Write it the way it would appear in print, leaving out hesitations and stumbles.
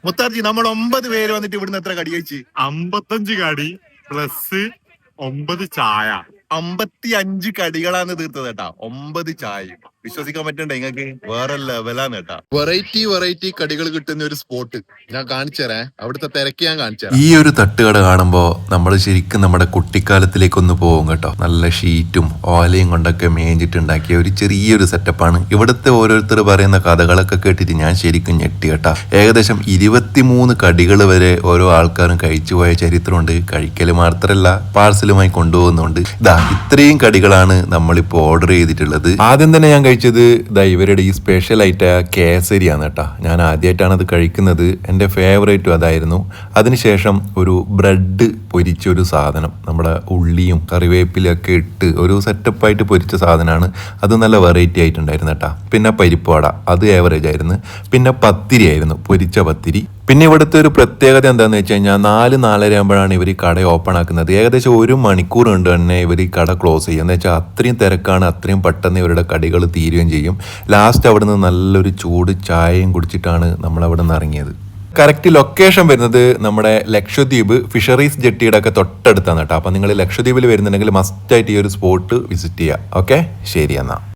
മുത്താർജി നമ്മൾ 9 പേര് വന്നിട്ട് ഇവിടുന്ന് എത്ര കടി കഴിച്ച്? 55 കടി പ്ലസ് 9 ചായ. 55 കടികളാണ് തീർത്തത് കേട്ടാ. 9 ചായയും. വിശ്വസിക്കാൻ പറ്റണ്ട നിങ്ങൾക്ക്? വേറെ ലെവലാണ് കേട്ടാ. വെറൈറ്റി കടികൾ കിട്ടുന്ന ഒരു സ്പോട്ട് ഞാൻ കാണിച്ചു തരാം. അവിടുത്തെ തിരക്ക് ഞാൻ കാണിച്ചു തരാം. ഈ ഒരു തട്ടുകട കാണുമ്പോ നമ്മൾ ശരിക്കും നമ്മുടെ കുട്ടിക്കാലത്തിലേക്കൊന്ന് പോകും കേട്ടോ. നല്ല ഷീറ്റും ഓലയും കൊണ്ടൊക്കെ മേഞ്ഞിട്ടുണ്ടാക്കിയ ഒരു ചെറിയൊരു സെറ്റപ്പാണ്. ഇവിടുത്തെ ഓരോരുത്തർ പറയുന്ന കഥകളൊക്കെ കേട്ടിട്ട് ഞാൻ ശരിക്കും ഞെട്ടി കേട്ടാ. ഏകദേശം 23 കടികൾ വരെ ഓരോ ആൾക്കാരും കഴിച്ചു പോയ ചരിത്രമുണ്ട്. കഴിക്കൽ മാത്രമല്ല പാർസലുമായി കൊണ്ടുപോകുന്നുണ്ട്. ഇത്രയും കടികളാണ് നമ്മളിപ്പോൾ ഓർഡർ ചെയ്തിട്ടുള്ളത്. ആദ്യം തന്നെ ഞാൻ കഴിച്ചത് ഇവരുടെ ഈ സ്പെഷ്യൽ ആയിട്ട് കേസരിയാണ് കേട്ടോ. ഞാൻ ആദ്യമായിട്ടാണ് അത് കഴിക്കുന്നത്. എൻ്റെ ഫേവറേറ്റും അതായിരുന്നു. അതിനുശേഷം ഒരു ബ്രെഡ് പൊരിച്ചൊരു സാധനം, നമ്മുടെ ഉള്ളിയും കറിവേപ്പിലൊക്കെ ഇട്ട് ഒരു സെറ്റപ്പായിട്ട് പൊരിച്ച സാധനമാണ്. അത് നല്ല വെറൈറ്റി ആയിട്ടുണ്ടായിരുന്നു കേട്ടോ. പിന്നെ പരിപ്പുവട, അത് ഏവറേജ് ആയിരുന്നു. പിന്നെ പത്തിരി ആയിരുന്നു, പൊരിച്ച പത്തിരി. പിന്നെ ഇവിടുത്തെ ഒരു പ്രത്യേകത എന്താണെന്ന് വെച്ച് കഴിഞ്ഞാൽ 4-4:30 ആകുമ്പോഴാണ് ഇവർ കട ഓപ്പൺ ആക്കുന്നത്. ഏകദേശം 1 മണിക്കൂർ കൊണ്ട് തന്നെ ഇവർ കട ക്ലോസ് ചെയ്യും. എന്ന് വെച്ചാൽ അത്രയും തിരക്കാണ്, അത്രയും പെട്ടെന്ന് ഇവരുടെ കടികൾ തീരുകയും ചെയ്യും. ലാസ്റ്റ് അവിടെ നിന്ന് നല്ലൊരു ചൂട് ചായയും കുടിച്ചിട്ടാണ് നമ്മളവിടെ നിന്ന് ഇറങ്ങിയത്. കറക്റ്റ് ലൊക്കേഷൻ വരുന്നത് നമ്മുടെ ലക്ഷദ്വീപ് ഫിഷറീസ് ജെട്ടിയുടെ ഒക്കെ തൊട്ടടുത്താണ് കേട്ടോ. അപ്പം നിങ്ങൾ ലക്ഷദ്വീപിൽ വരുന്നുണ്ടെങ്കിൽ മസ്റ്റായിട്ട് ഈ ഒരു സ്പോട്ട് വിസിറ്റ് ചെയ്യുക. ഓക്കെ, ശരി എന്നാൽ.